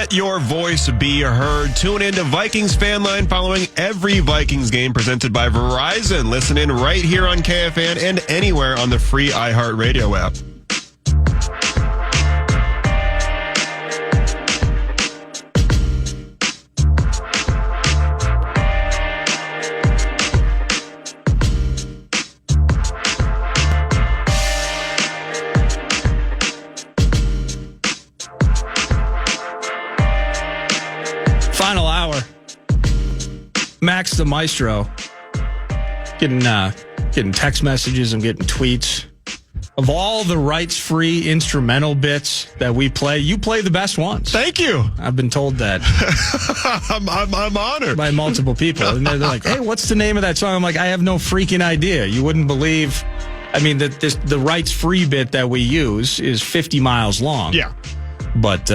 Let your voice be heard. Tune in to Vikings Fan Line following every Vikings game presented by Verizon. Listen in right here on KFAN and anywhere on the free iHeartRadio app. Final hour. Max the Maestro. Getting text messages. I'm getting tweets. Of all the rights-free instrumental bits that we play, you play the best ones. Thank you. I've been told that. I'm honored. By multiple people. And they're like, hey, what's the name of that song? I'm like, I have no freaking idea. You wouldn't believe. I mean, the rights-free bit that we use is 50 miles long. Yeah. But,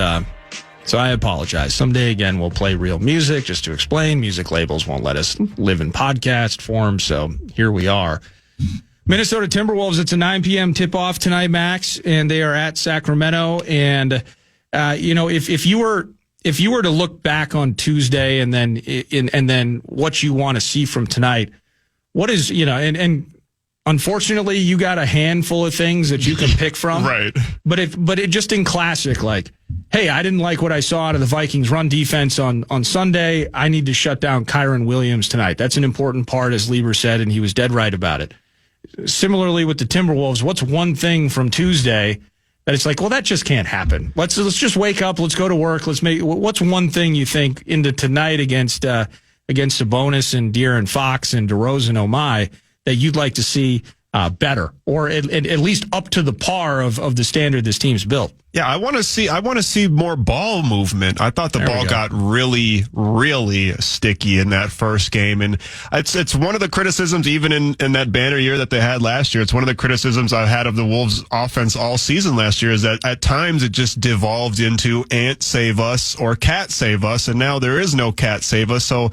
so I apologize. Someday, again, we'll play real music. Just to explain, music labels won't let us live in podcast form, so here we are. Minnesota Timberwolves, it's a 9 p.m. tip-off tonight, Max, and they are at Sacramento. And, if you were to look back on Tuesday and then what you want to see from tonight, what is, and unfortunately, you got a handful of things that you can pick from. Right. But it just in classic, like, hey, I didn't like what I saw out of the Vikings run defense on Sunday. I need to shut down Kyron Williams tonight. That's an important part, as Lieber said, and he was dead right about it. Similarly with the Timberwolves, what's one thing from Tuesday that it's like, well, that just can't happen. Let's just wake up. Let's go to work. What's one thing you think into tonight against Sabonis and De'Aaron Fox and DeRozan Omai that you'd like to see better, or at least up to the par of the standard this team's built? Yeah, I want to see more ball movement. I thought the ball got really, really sticky in that first game. And it's one of the criticisms, even in that banner year that they had last year. It's one of the criticisms I've had of the Wolves offense all season last year, is that at times it just devolved into Ant save us or Cat save us. And now there is no Cat save us. So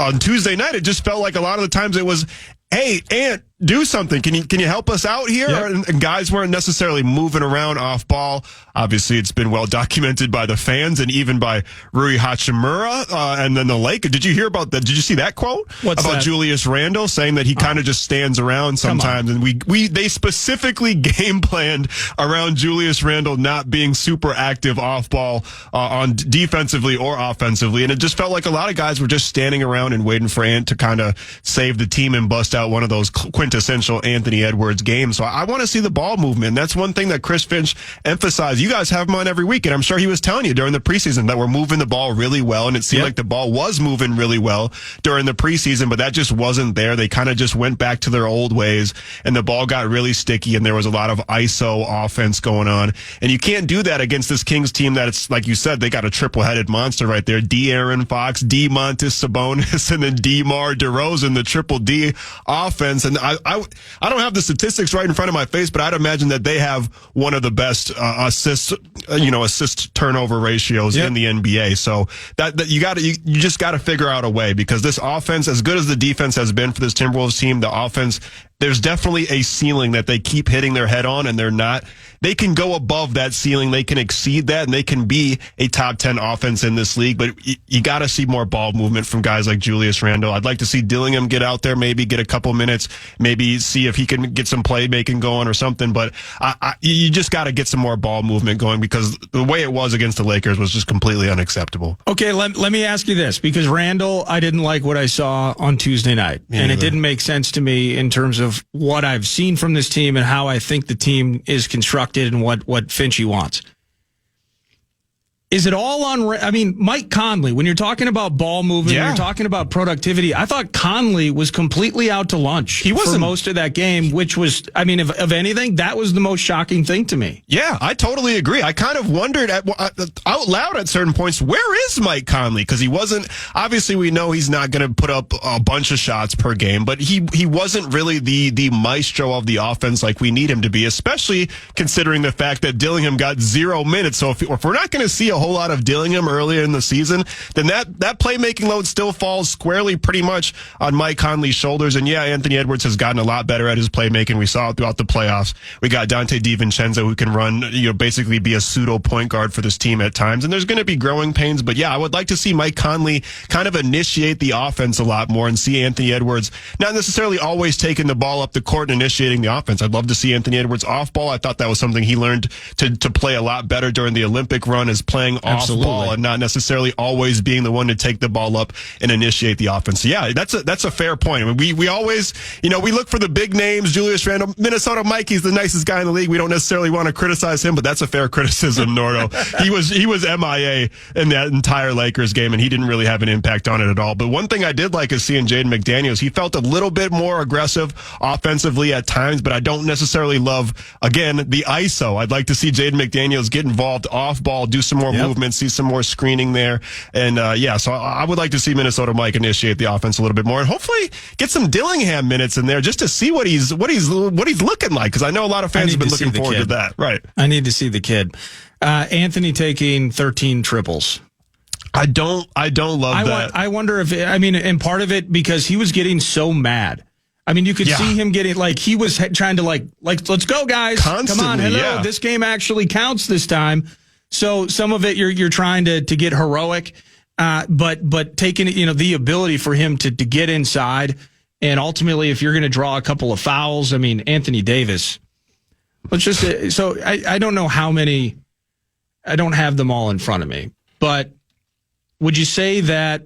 on Tuesday night, it just felt like a lot of the times it was, hey, Ant, do something. Can you help us out here? Yep. And guys weren't necessarily moving around off ball. Obviously, it's been well documented by the fans and even by Rui Hachimura and then the Lakers. Did you hear about that? Did you see that quote about Julius Randle saying that he kind of just stands around sometimes? And they specifically game planned around Julius Randle not being super active off ball on defensively or offensively. And it just felt like a lot of guys were just standing around and waiting for Ant to kind of save the team and bust out one of those quintessential Anthony Edwards games. So I want to see the ball movement. That's one thing that Chris Finch emphasized. You guys have him on every week, and I'm sure he was telling you during the preseason that we're moving the ball really well, and it seemed like the ball was moving really well during the preseason, but that just wasn't there. They kind of just went back to their old ways, and the ball got really sticky, and there was a lot of ISO offense going on. And you can't do that against this Kings team that, it's like you said, they got a triple-headed monster right there. De'Aaron Fox, Montis Sabonis, and then DeMar DeRozan, the triple D offense. And I don't have the statistics right in front of my face, but I'd imagine that they have one of the best assist turnover ratios in the NBA. So that you just got to figure out a way, because this offense, as good as the defense has been for this Timberwolves team, the offense, there's definitely a ceiling that they keep hitting their head on, and they can go above that ceiling. They can exceed that, and they can be a top 10 offense in this league. But you got to see more ball movement from guys like Julius Randle. I'd like to see Dillingham get out there, maybe get a couple minutes, maybe see if he can get some playmaking going or something. But you just got to get some more ball movement going, because the way it was against the Lakers was just completely unacceptable. Okay, let me ask you this, because Randle, I didn't like what I saw on Tuesday night, and it didn't make sense to me in terms of what I've seen from this team and how I think the team is constructed and what Finchy wants. Is it all on, Mike Conley, when you're talking about ball movement, you're talking about productivity, I thought Conley was completely out to lunch. He wasn't for most of that game, which was, of anything, that was the most shocking thing to me. Yeah, I totally agree. I kind of wondered out loud at certain points, where is Mike Conley? Because he wasn't, obviously we know he's not going to put up a bunch of shots per game, but he wasn't really the maestro of the offense like we need him to be, especially considering the fact that Dillingham got 0 minutes. So if we're not going to see a whole lot of Dillingham earlier in the season, then that playmaking load still falls squarely pretty much on Mike Conley's shoulders. And yeah, Anthony Edwards has gotten a lot better at his playmaking. We saw it throughout the playoffs. We got Dante DiVincenzo who can run, basically be a pseudo point guard for this team at times. And there's going to be growing pains. But yeah, I would like to see Mike Conley kind of initiate the offense a lot more and see Anthony Edwards not necessarily always taking the ball up the court and initiating the offense. I'd love to see Anthony Edwards off ball. I thought that was something he learned to play a lot better during the Olympic run, is playing off ball and not necessarily always being the one to take the ball up and initiate the offense. So yeah, that's a fair point. I mean, we always, we look for the big names. Julius Randle, Minnesota Mikey's the nicest guy in the league. We don't necessarily want to criticize him, but that's a fair criticism, Nordo. He was MIA in that entire Lakers game, and he didn't really have an impact on it at all. But one thing I did like is seeing Jaden McDaniels. He felt a little bit more aggressive offensively at times, but I don't necessarily love, again, the ISO. I'd like to see Jaden McDaniels get involved off ball, do some more movement, see some more screening there. And so I would like to see Minnesota Mike initiate the offense a little bit more and hopefully get some Dillingham minutes in there just to see what he's looking like, because I know a lot of fans have been looking forward to that. Right. I need to see the kid. Anthony taking 13 triples. I don't love that. I wonder if, and part of it because he was getting so mad. I mean, you could see him getting, he was trying to, let's go, guys. Constantly, come on, hello, this game actually counts this time. So some of it you're trying to get heroic, but taking, the ability for him to get inside. And ultimately, if you're going to draw a couple of fouls, Anthony Davis, I don't know how many, I don't have them all in front of me, but would you say that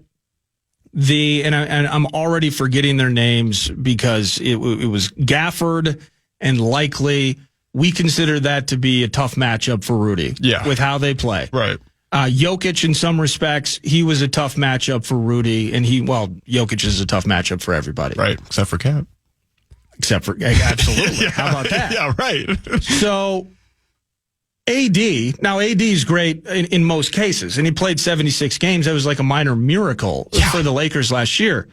and I'm already forgetting their names because it was Gafford and Likely. We consider that to be a tough matchup for Rudy with how they play. Right. Jokic, in some respects, he was a tough matchup for Rudy, and Jokic is a tough matchup for everybody. Right, except for Cap. Absolutely. How about that? Yeah, right. So AD is great in most cases, and he played 76 games. That was like a minor miracle for the Lakers last year.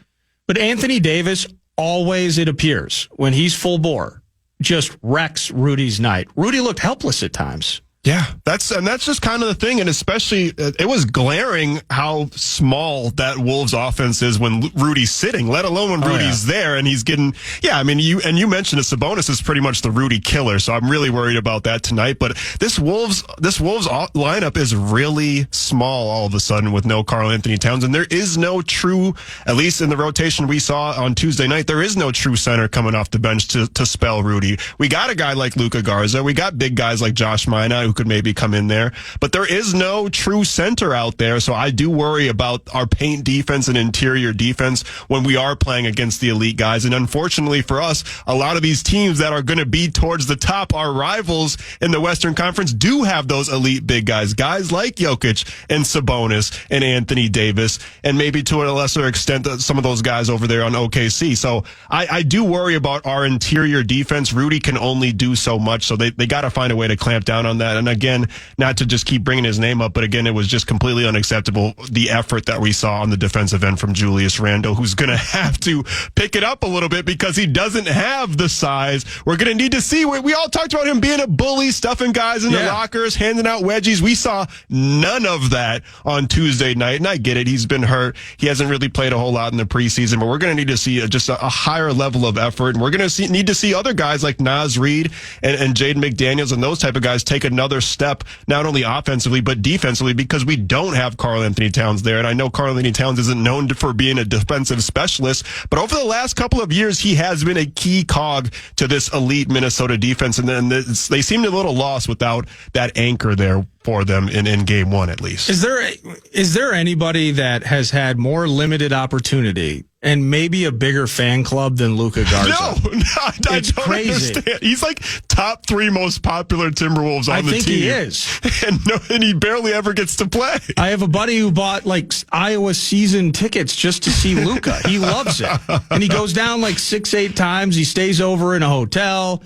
But Anthony Davis, always, it appears, when he's full bore, just wrecks Rudy's night. Rudy looked helpless at times. Yeah, that's just kind of the thing, and especially it was glaring how small that Wolves offense is when Rudy's sitting, let alone when Rudy's there and he's getting. Yeah, you mentioned it, Sabonis is pretty much the Rudy killer, so I'm really worried about that tonight. But this Wolves lineup is really small all of a sudden with no Karl Anthony Towns, and there is no true, at least in the rotation we saw on Tuesday night, there is no true center coming off the bench to spell Rudy. We got a guy like Luka Garza, we got big guys like Josh Mina who could maybe come in there, but there is no true center out there. So I do worry about our paint defense and interior defense when we are playing against the elite guys. And unfortunately for us, a lot of these teams that are going to be towards the top, our rivals in the Western Conference, do have those elite big guys like Jokic and Sabonis and Anthony Davis, and maybe to a lesser extent some of those guys over there on OKC. So I do worry about our interior defense. Rudy can only do so much, so they got to find a way to clamp down on that. And again, not to just keep bringing his name up, but again, it was just completely unacceptable, the effort that we saw on the defensive end from Julius Randle, who's going to have to pick it up a little bit because he doesn't have the size. We're going to need to see. We all talked about him being a bully, stuffing guys in the lockers, handing out wedgies. We saw none of that on Tuesday night, and I get it. He's been hurt. He hasn't really played a whole lot in the preseason, but we're going to need to see just a higher level of effort, and we're going to need to see other guys like Naz Reid and Jaden McDaniels and those type of guys take another step, not only offensively but defensively, because we don't have Karl Anthony Towns there. And I know Karl Anthony Towns isn't known for being a defensive specialist, but over the last couple of years, he has been a key cog to this elite Minnesota defense. And then they seemed a little lost without that anchor there for them in game one, at least. Is there anybody that has had more limited opportunity and maybe a bigger fan club than Luka Garza? No, I don't understand. He's like top 3 most popular Timberwolves on the team. I think he is. And he barely ever gets to play. I have a buddy who bought Iowa season tickets just to see Luka. He loves it. And he goes down 6-8 times. He stays over in a hotel.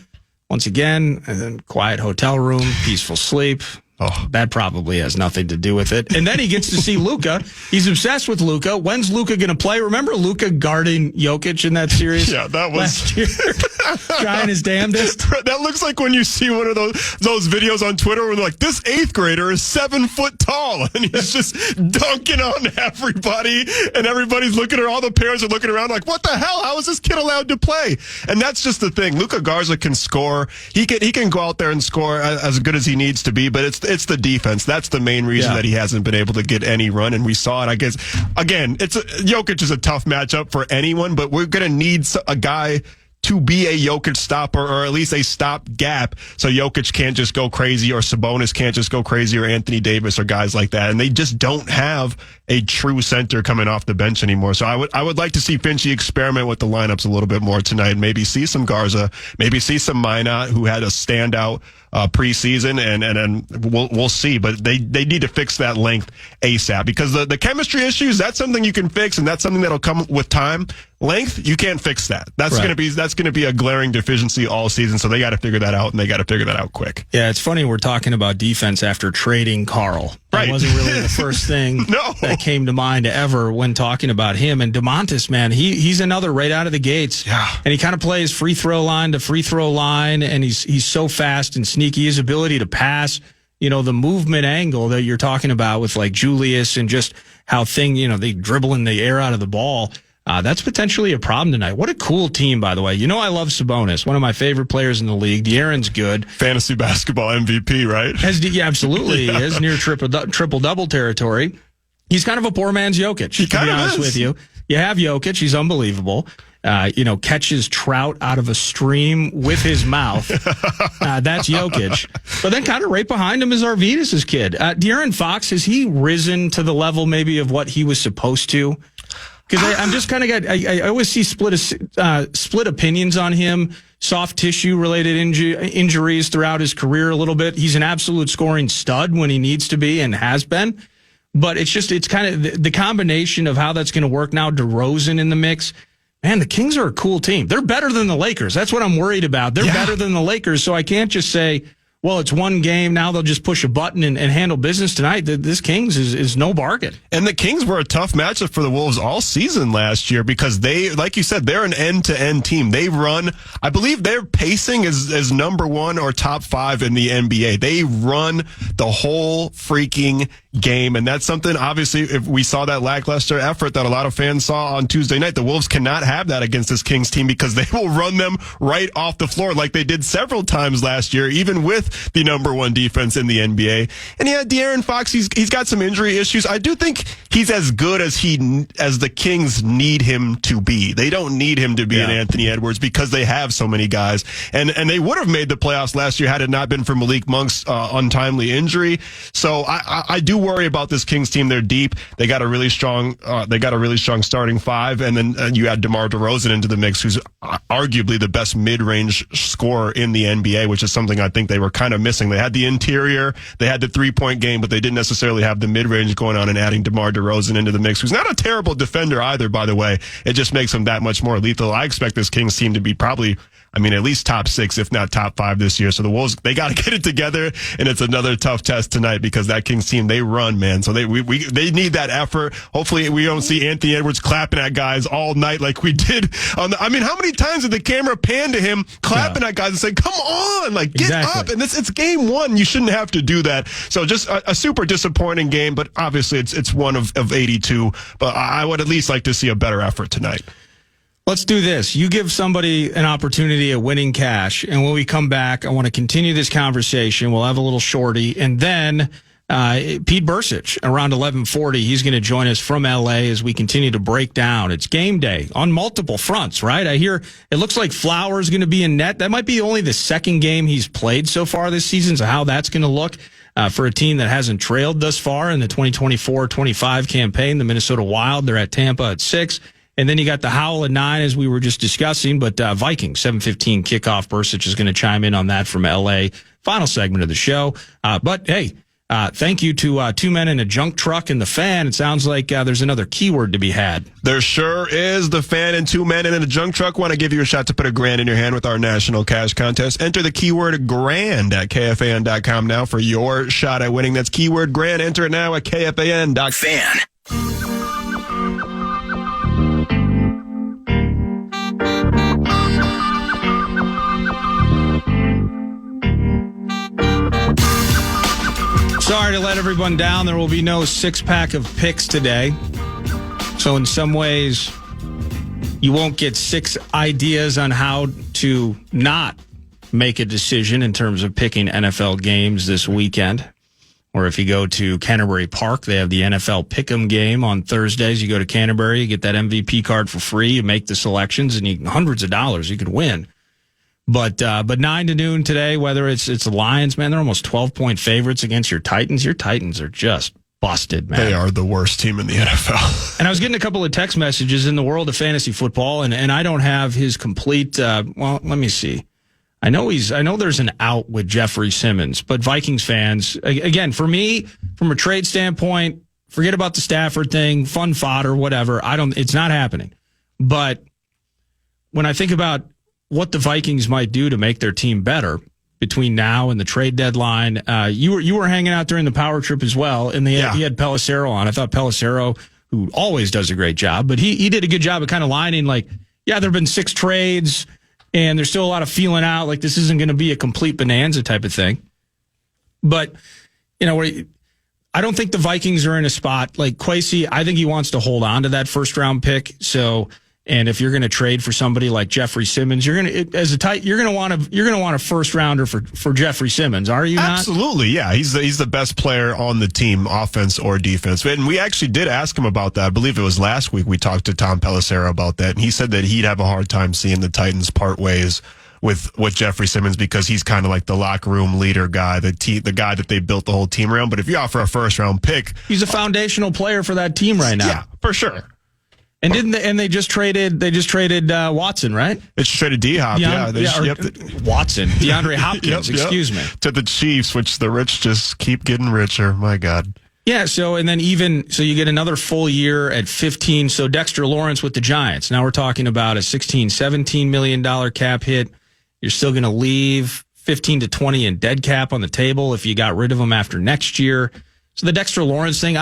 Once again, quiet hotel room, peaceful sleep. That probably has nothing to do with it. And then he gets to see Luka. He's obsessed with Luka. When's Luka going to play? Remember Luka guarding Jokic in that series? Yeah, that was last year, trying his damnedest. That looks like when you see one of those videos on Twitter where they're like, this 8th grader is 7 foot tall, and he's just dunking on everybody, and everybody's looking at all the parents are looking around like, what the hell? How is this kid allowed to play? And that's just the thing. Luka Garza can score. He can go out there and score as good as he needs to be, but it's the defense. That's the main reason that he hasn't been able to get any run, and we saw it. I guess, again, Jokic is a tough matchup for anyone, but we're going to need a guy to be a Jokic stopper, or at least a stop gap, so Jokic can't just go crazy, or Sabonis can't just go crazy, or Anthony Davis, or guys like that. And they just don't have a true center coming off the bench anymore. So I would like to see Finchie experiment with the lineups a little bit more tonight. Maybe see some Garza, maybe see some Minot, who had a standout preseason, and we'll see. But they need to fix that length ASAP, because the chemistry issues, that's something you can fix, and that's something that'll come with time. Length, you can't fix that. That's going to be a glaring deficiency all season. So they got to figure that out, and they got to figure that out quick. Yeah, it's funny we're talking about defense after trading Karl. That wasn't really the first thing that came to mind ever when talking about him. And DeMontis, man, he's another right out of the gates. Yeah. And he kind of plays free throw line to free throw line, and he's so fast and sneaky. His ability to pass, the movement angle that you're talking about with like Julius, and just how they dribble in the air out of the ball. That's potentially a problem tonight. What a cool team, by the way. I love Sabonis, one of my favorite players in the league. De'Aaron's good. Fantasy basketball MVP, right? Absolutely. He is near triple-double territory. He's kind of a poor man's Jokic, to be honest with you. You have Jokic. He's unbelievable. Catches trout out of a stream with his mouth. That's Jokic. But then kind of right behind him is Arvydas' kid. De'Aaron Fox, has he risen to the level maybe of what he was supposed to? Because I'm just kind of I always see split opinions on him, soft tissue related injuries throughout his career a little bit. He's an absolute scoring stud when he needs to be and has been. But it's kind of the combination of how that's going to work now. DeRozan in the mix. Man, the Kings are a cool team. They're better than the Lakers. That's what I'm worried about. They're better than the Lakers. So I can't just say, well, it's one game. Now they'll just push a button and handle business tonight. This Kings is no bargain. And the Kings were a tough matchup for the Wolves all season last year, because they, like you said, they're an end-to-end team. They run, I believe their pacing is number 1 or top 5 in the NBA. They run the whole freaking game. And that's something, obviously, if we saw that lackluster effort that a lot of fans saw on Tuesday night, the Wolves cannot have that against this Kings team, because they will run them right off the floor like they did several times last year, even with the number 1 defense in the NBA. And De'Aaron Fox, he's got some injury issues. I do think he's as good as the Kings need him to be. They don't need him to be an Anthony Edwards, because they have so many guys. And they would have made the playoffs last year had it not been for Malik Monk's untimely injury. So I do worry about this Kings team. They're deep. They got a really strong starting 5, and then you add DeMar DeRozan into the mix, who's arguably the best mid-range scorer in the NBA, which is something I think they were kind of missing. They had the interior, they had the 3-point game, but they didn't necessarily have the mid-range going on, and adding DeMar DeRozan into the mix, who's not a terrible defender either, by the way. It just makes him that much more lethal. I expect this Kings team to be probably, at least top 6, if not top 5 this year. So the Wolves, they got to get it together, and it's another tough test tonight, because that Kings team, they run, man. So they need that effort. Hopefully we don't see Anthony Edwards clapping at guys all night like we did. How many times did the camera pan to him clapping at guys and saying, come on, get up. And it's game 1. You shouldn't have to do that. So just a super disappointing game, but obviously it's one of 82. But I would at least like to see a better effort tonight. Let's do this. You give somebody an opportunity at winning cash, and when we come back, I want to continue this conversation. We'll have a little shorty, and then Pete Bercich, around 11:40, he's going to join us from L.A. as we continue to break down. It's game day on multiple fronts, right? I hear it looks like Flowers going to be in net. That might be only the second game he's played so far this season, so how that's going to look for a team that hasn't trailed thus far in the 2024-25 campaign. The Minnesota Wild, they're at Tampa at 6. And then you got the Howl at 9, as we were just discussing. But Vikings, 7:15 kickoff. Bercich is going to chime in on that from L.A. Final segment of the show. But, hey, Thank you to Two Men in a Junk Truck and the Fan. It sounds like there's another keyword to be had. There sure is. The Fan and Two Men in a Junk Truck want to give you a shot to put $1,000 in your hand with our national cash contest. Enter the keyword grand at KFAN.com now for your shot at winning. That's keyword grand. Enter it now at KFAN.com. Fan. Sorry to let everyone down. There will be no six-pack of picks today. So in some ways, you won't get 6 ideas on how to not make a decision in terms of picking NFL games this weekend. Or if you go to Canterbury Park, they have the NFL Pick'em game on Thursdays. You go to Canterbury, you get that MVP card for free. You make the selections, and hundreds of dollars you could win. But 9 to noon today, whether it's the Lions, man, they're almost 12-point favorites against your Titans. Your Titans are just busted, man. They are the worst team in the NFL. And I was getting a couple of text messages in the world of fantasy football, and I don't have his complete. Well, let me see. I know there's an out with Jeffrey Simmons, but Vikings fans, again, for me, from a trade standpoint, forget about the Stafford thing, fun fodder, whatever. It's not happening. But when I think about what the Vikings might do to make their team better between now and the trade deadline. You were hanging out during the power trip as well, and he had Pelissero on. I thought Pelissero, who always does a great job, but he did a good job of kind of lining like, yeah, there have been 6 trades, and there's still a lot of feeling out, like this isn't going to be a complete bonanza type of thing. But, I don't think the Vikings are in a spot like Kwesi. I think he wants to hold on to that first-round pick, so... And if you're going to trade for somebody like Jeffrey Simmons, you're going to want a first rounder for Jeffrey Simmons, are you not? Absolutely, yeah. He's the best player on the team, offense or defense. And we actually did ask him about that. I believe it was last week we talked to Tom Pelissero about that, and he said that he'd have a hard time seeing the Titans part ways with Jeffrey Simmons because he's kind of like the locker room leader guy, the guy that they built the whole team around. But if you offer a first round pick, he's a foundational player for that team right now. Yeah, for sure. And they just traded Watson, right? They just traded D-Hop, Watson, DeAndre Hopkins, excuse me. To the Chiefs, which the rich just keep getting richer. My God. Yeah, so you get another full year at 15. So Dexter Lawrence with the Giants. Now we're talking about a $16, $17 million cap hit. You're still going to leave 15 to 20 in dead cap on the table if you got rid of him after next year. So the Dexter Lawrence thing,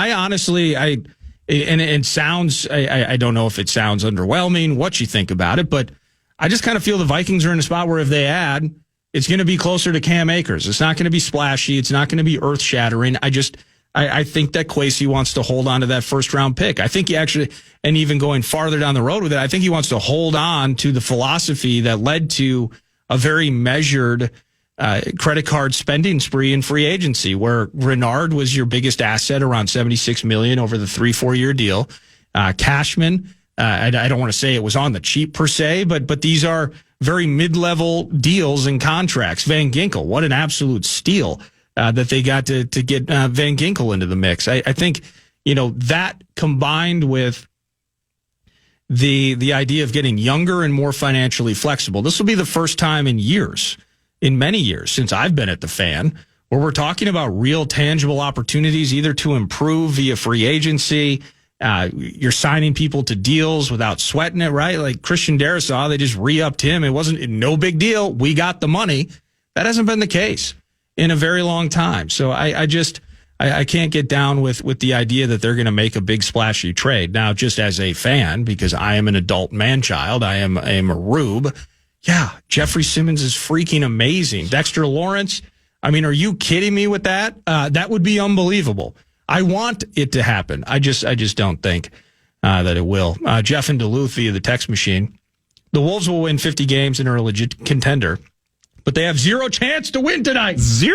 it sounds, I don't know if it sounds underwhelming, what you think about it, but I just kind of feel the Vikings are in a spot where if they add, it's going to be closer to Cam Akers. It's not going to be splashy. It's not going to be earth shattering. I think that Kwesi wants to hold on to that first round pick. I think he actually, and even going farther down the road with it, I think he wants to hold on to the philosophy that led to a very measured credit card spending spree in free agency, where Renard was your biggest asset, around $76 million over the 3-4 year deal. Cashman, I don't want to say it was on the cheap per se, but these are very mid-level deals and contracts. Van Ginkel, what an absolute steal that they got to get Van Ginkel into the mix. I think that combined with the idea of getting younger and more financially flexible. This will be the first time in many years since I've been at the Fan, where we're talking about real tangible opportunities, either to improve via free agency. You're signing people to deals without sweating it, right? Like Christian Darrisaw, they just re-upped him. It wasn't no big deal. We got the money. That hasn't been the case in a very long time. So I can't get down with the idea that they're going to make a big splashy trade. Now, just as a fan, because I am an adult man-child, I am a rube. Yeah, Jeffrey Simmons is freaking amazing. Dexter Lawrence, I mean, are you kidding me with that? That would be unbelievable. I want it to happen. I just don't think that it will. Jeff in Duluth via the text machine. The Wolves will win 50 games and are a legit contender, but they have 0 chance to win tonight. 0?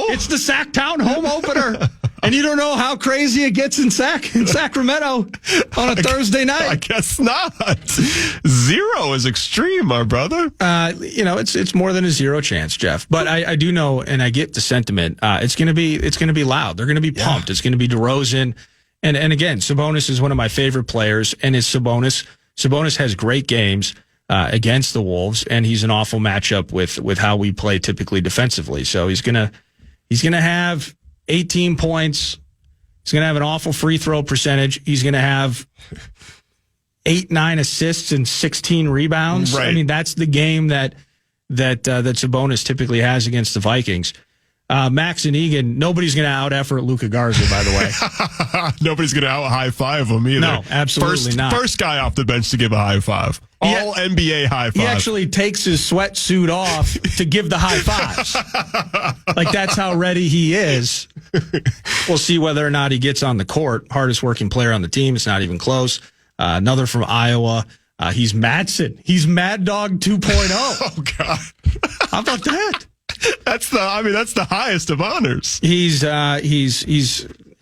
It's the Sacktown home opener. And you don't know how crazy it gets in Sacramento on a Thursday night. I guess not. 0 is extreme, my brother. It's more than a 0 chance, Jeff. But I do know, and I get the sentiment. It's gonna be loud. They're gonna be pumped. Yeah. It's gonna be DeRozan, and again, Sabonis is one of my favorite players, and is Sabonis has great games against the Wolves, and he's an awful matchup with how we play typically defensively. So he's gonna have 18 points. He's going to have an awful free throw percentage. He's going to have 8-9 assists and 16 rebounds. Right. I mean, that's the game that Sabonis typically has against the Vikings. Max and Egan, nobody's going to out-effort Luka Garza, by the way. Nobody's going to out-high-five him either. No, absolutely not. First guy off the bench to give a high five. All NBA high five. He actually takes his sweatsuit off to give the high fives. Like, that's how ready he is. We'll see whether or not he gets on the court. Hardest working player on the team. It's not even close. Another from Iowa. He's Madsen. He's Mad Dog 2.0. Oh, God. How about that? That's the highest of honors. He's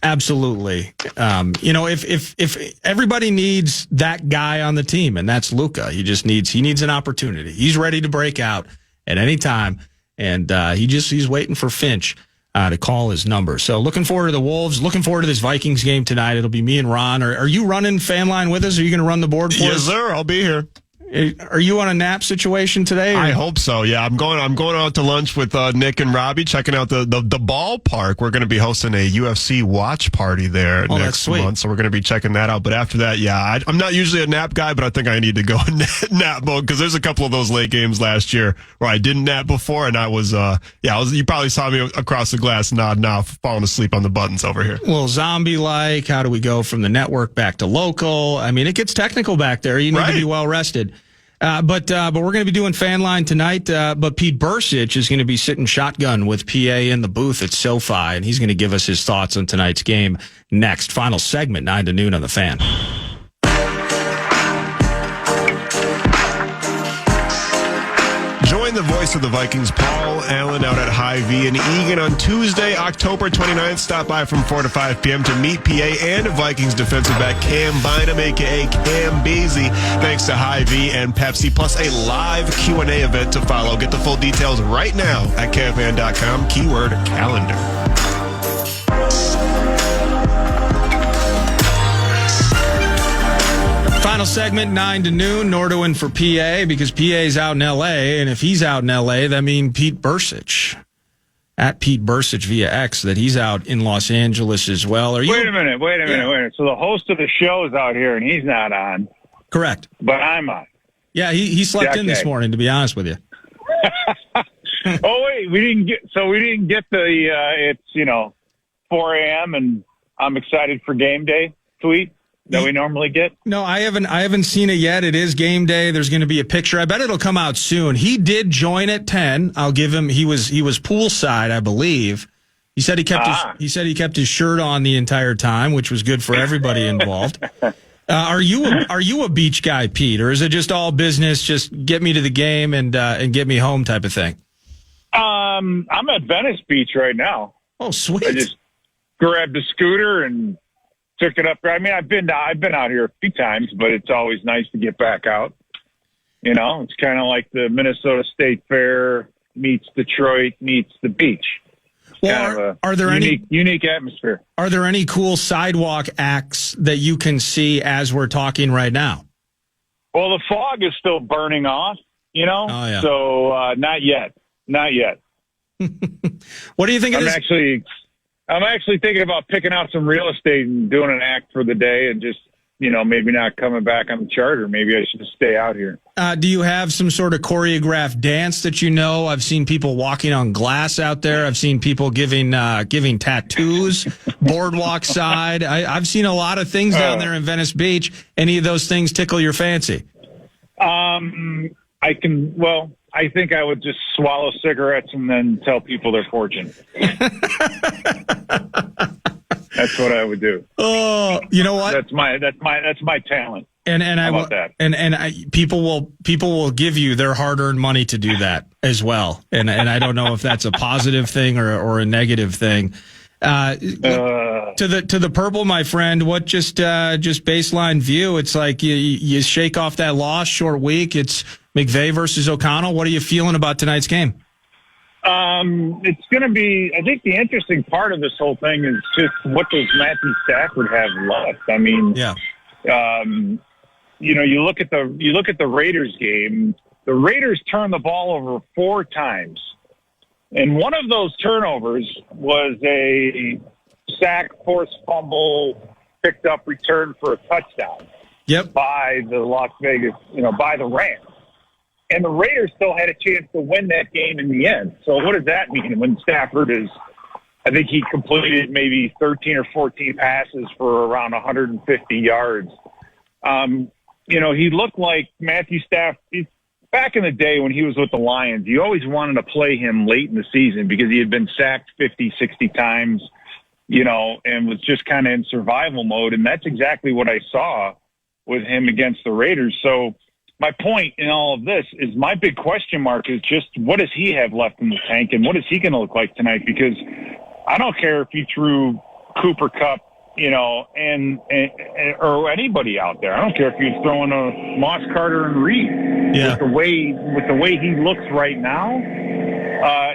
absolutely, if everybody needs that guy on the team, and that's Luka, he needs an opportunity. He's ready to break out at any time, and he's waiting for Finch to call his number. So looking forward to the Wolves, looking forward to this Vikings game tonight. It'll be me and Ron. Are you running Fan Line with us? Are you going to run the board for us? Yes, sir. I'll be here. Are you on a nap situation today? Or? I hope so. Yeah, I'm going out to lunch with Nick and Robbie, checking out the ballpark. We're going to be hosting a UFC watch party there next month, so we're going to be checking that out. But after that, yeah, I'm not usually a nap guy, but I think I need to go in nap mode because there's a couple of those late games last year where I didn't nap before, and I was you probably saw me across the glass nodding off, falling asleep on the buttons over here. A little zombie-like. How do we go from the network back to local? I mean, it gets technical back there. You need to be well rested. But we're going to be doing Fan Line tonight. But Pete Bercich is going to be sitting shotgun with PA in the booth at SoFi, and he's going to give us his thoughts on tonight's game next. Final segment, 9 to noon on the Fan. Join the voice of the Vikings, Paul Allen, out at Hy-Vee and Egan on Tuesday, October 29th. Stop by from 4 to 5 p.m. to meet PA and Vikings defensive back Cam Bynum, a.k.a. Cam Beasley, thanks to Hy-Vee and Pepsi, plus a live Q&A event to follow. Get the full details right now at KFAN.com, keyword calendar. Final segment, 9 to noon. Nordo in for PA because PA's out in L.A., and if he's out in L.A., that means Pete Bercich. At Pete Bercich via X, that he's out in Los Angeles as well. Wait a minute. So the host of the show is out here, and he's not on. Correct. But I'm on. Yeah, he slept in this morning, to be honest with you. Oh, wait, we didn't get the, it's, 4 a.m., and I'm excited for game day tweet that we normally get? No, I haven't seen it yet. It is game day. There's going to be a picture. I bet it'll come out soon. He did join at 10. I'll give him. He was poolside, I believe. He said he kept his shirt on the entire time, which was good for everybody involved. Are you a beach guy, Pete, or is it just all business? Just get me to the game and get me home type of thing. I'm at Venice Beach right now. Oh, sweet! I just grabbed a scooter and took it up. I mean, I've been out here a few times, but it's always nice to get back out. It's kind of like the Minnesota State Fair meets Detroit meets the beach. Well, are there any unique atmosphere? Are there any cool sidewalk acts that you can see as we're talking right now? Well, the fog is still burning off, Oh, yeah. So not yet. What do you think of this? I'm actually thinking about picking out some real estate and doing an act for the day and just, maybe not coming back on the charter. Maybe I should just stay out here. Do you have some sort of choreographed dance that you know? I've seen people walking on glass out there. I've seen people giving tattoos, boardwalk side. I've seen a lot of things down there in Venice Beach. Any of those things tickle your fancy? I think I would just swallow cigarettes and then tell people their fortune. That's what I would do. Oh, you know what? That's my talent. People will give you their hard-earned money to do that as well. And I don't know if that's a positive thing or a negative thing. To the purple, my friend. What just baseline view? It's like you shake off that loss, short week. It's McVay versus O'Connell. What are you feeling about tonight's game? It's going to be. I think the interesting part of this whole thing is just what does Matthew Stafford have left. I mean, yeah. You look at the Raiders game. The Raiders turned the ball over 4 times. And one of those turnovers was a sack, forced fumble, picked up return for a touchdown. Yep. By the Las Vegas, by the Rams. And the Raiders still had a chance to win that game in the end. So what does that mean when Stafford I think he completed maybe 13 or 14 passes for around 150 yards. He looked like Matthew Stafford. Back in the day when he was with the Lions, you always wanted to play him late in the season because he had been sacked 50, 60 times, and was just kind of in survival mode. And that's exactly what I saw with him against the Raiders. So my point in all of this is my big question mark is just what does he have left in the tank and what is he going to look like tonight? Because I don't care if he threw Cooper Kupp, and or anybody out there. I don't care if he was throwing a Moss, Carter, and Reed. Yeah. With the way he looks right now,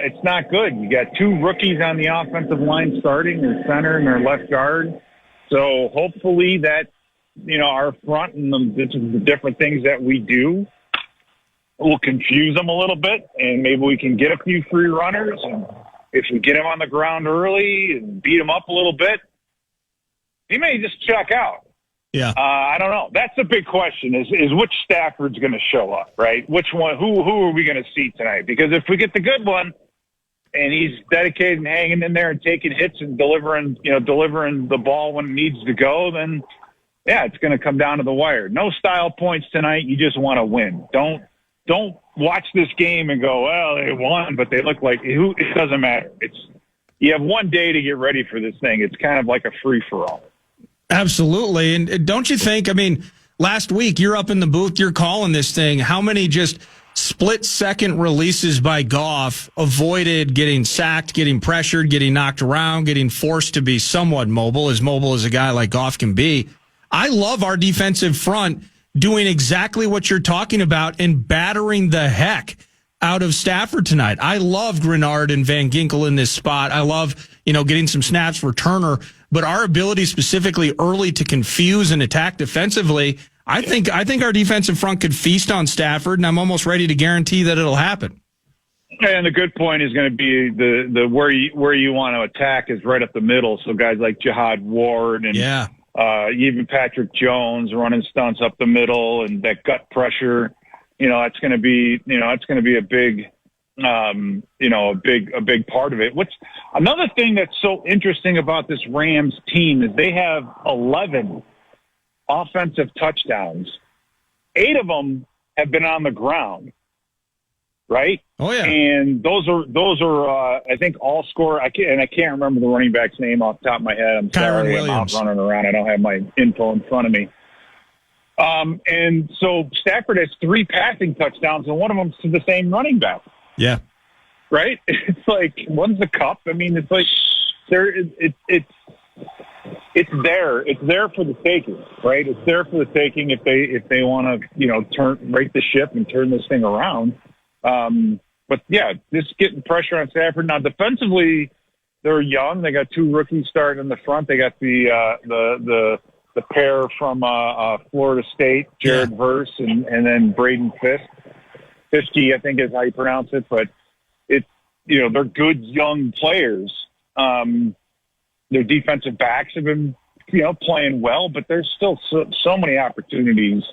it's not good. You got two rookies on the offensive line starting, their center and their left guard. So hopefully that our front and the different things that we do will confuse them a little bit, and maybe we can get a few free runners. And if we get him on the ground early and beat him up a little bit, he may just check out. Yeah. I don't know. That's the big question is which Stafford's going to show up, right? Which one, who are we going to see tonight? Because if we get the good one and he's dedicated and hanging in there and taking hits and delivering the ball when it needs to go, then yeah, it's going to come down to the wire. No style points tonight. You just want to win. Don't watch this game and go, well, they won, but they look like it doesn't matter. You have one day to get ready for this thing. It's kind of like a free-for-all. Absolutely. And don't you think, last week you're up in the booth, you're calling this thing. How many just split-second releases by Goff avoided getting sacked, getting pressured, getting knocked around, getting forced to be somewhat mobile as a guy like Goff can be? I love our defensive front doing exactly what you're talking about and battering the heck out of Stafford tonight. I love Grenard and Van Ginkel in this spot. I love, getting some snaps for Turner, but our ability specifically early to confuse and attack defensively, I think our defensive front could feast on Stafford, and I'm almost ready to guarantee that it'll happen. And the good point is going to be the where you want to attack is right up the middle. So guys like Jihad Ward and even Patrick Jones running stunts up the middle and that gut pressure, it's going to be a big, a big part of it. What's another thing that's so interesting about this Rams team is they have 11 offensive touchdowns. 8 of them have been on the ground. Right? Oh yeah. And those are I think all score. I can't remember the running back's name off the top of my head. I'm sorry. I'm out running around. I don't have my info in front of me. And so Stafford has 3 passing touchdowns, and one of them's to the same running back. Yeah. Right? It's like one's the Cup. It's like it's there. It's there for the taking, right? It's there for the taking if they want to right the ship and turn this thing around. But yeah, just getting pressure on Stafford. Now defensively, they're young. They got 2 rookies starting in the front. They got the pair from Florida State, Jared Verse and then Braden Fiske, I think is how you pronounce it. But it's they're good young players. Their defensive backs have been playing well, but there's still so many opportunities.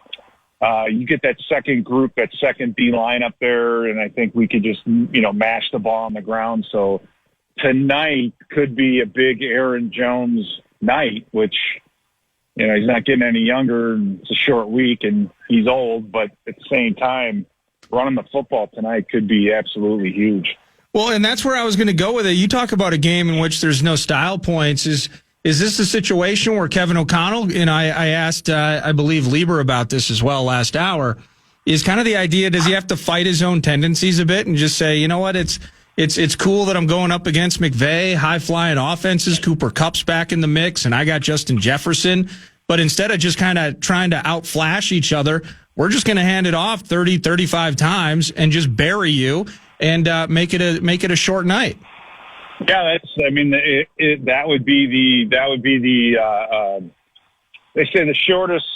You get that second group, that second D line up there, and I think we could just, mash the ball on the ground. So tonight could be a big Aaron Jones night, which, he's not getting any younger. It's a short week and he's old, but at the same time, running the football tonight could be absolutely huge. Well, and that's where I was going to go with it. You talk about a game in which there's no style points. Is this a situation where Kevin O'Connell, and I asked, I believe, Lieber about this as well last hour, is kind of the idea, does he have to fight his own tendencies a bit and just say, you know what, it's cool that I'm going up against McVay, high-flying offenses, Cooper Kupp's back in the mix, and I got Justin Jefferson, but instead of just kind of trying to outflash each other, we're just going to hand it off 30, 35 times and just bury you and make it a short night. Yeah, that would be They say the shortest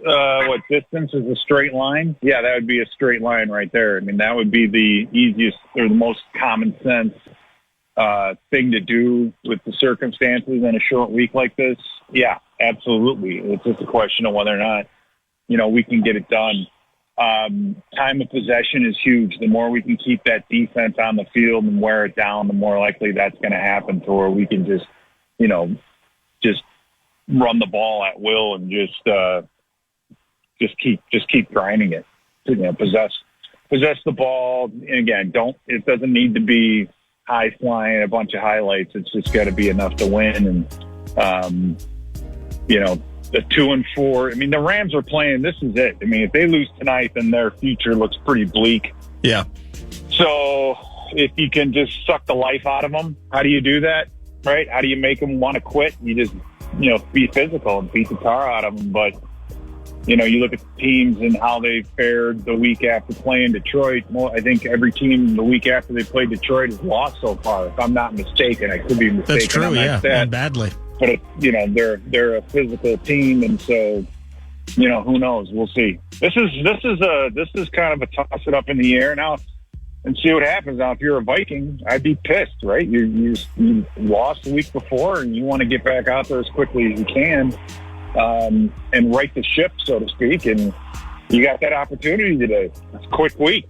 what distance is a straight line? Yeah, that would be a straight line right there. I mean, that would be the easiest or the most common sense thing to do with the circumstances in a short week like this. Yeah, absolutely. It's just a question of whether or not, we can get it done. Time of possession is huge. The more we can keep that defense on the field and wear it down, the more likely that's going to happen to where we can just run the ball at will and just keep grinding it. Possess the ball. And again, it doesn't need to be high flying, a bunch of highlights. It's just got to be enough to win. And the 2-4. I mean, the Rams are playing. This is it. I mean, if they lose tonight, then their future looks pretty bleak. Yeah. So if you can just suck the life out of them, how do you do that? Right? How do you make them want to quit? You just be physical and beat the tar out of them. But you look at the teams and how they fared the week after playing Detroit. Well, I think every team the week after they played Detroit has lost so far. If I'm not mistaken, I could be mistaken. That's true. Yeah, and badly. But they're a physical team, and so who knows? We'll see. This is kind of a toss it up in the air now and see what happens. Now, if you're a Viking, I'd be pissed, right? You lost the week before, and you want to get back out there as quickly as you can and right the ship, so to speak. And you got that opportunity today. It's a quick week,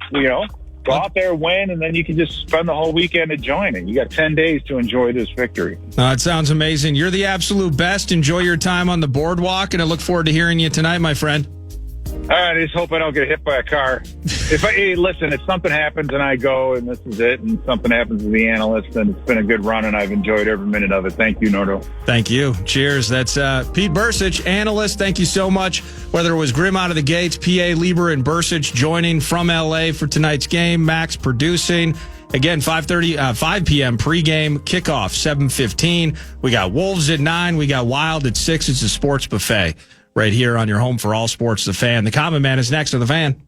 Go out there, win, and then you can just spend the whole weekend enjoying it. You got 10 days to enjoy this victory. It sounds amazing. You're the absolute best. Enjoy your time on the boardwalk, and I look forward to hearing you tonight, my friend. All right, I just hope I don't get hit by a car. Listen, if something happens and I go and this is it, and something happens to the analyst, then it's been a good run and I've enjoyed every minute of it. Thank you, Nordo. Thank you. Cheers. That's Pete Bercich, analyst. Thank you so much. Whether it was Grim out of the gates, PA, Lieber, and Bercich joining from LA for tonight's game, Max producing. Again, 5 p.m. pregame, kickoff 7:15. We got Wolves at 9. We got Wild at 6. It's a sports buffet right here on your home for all sports, The Fan. The Common Man is next on The Fan.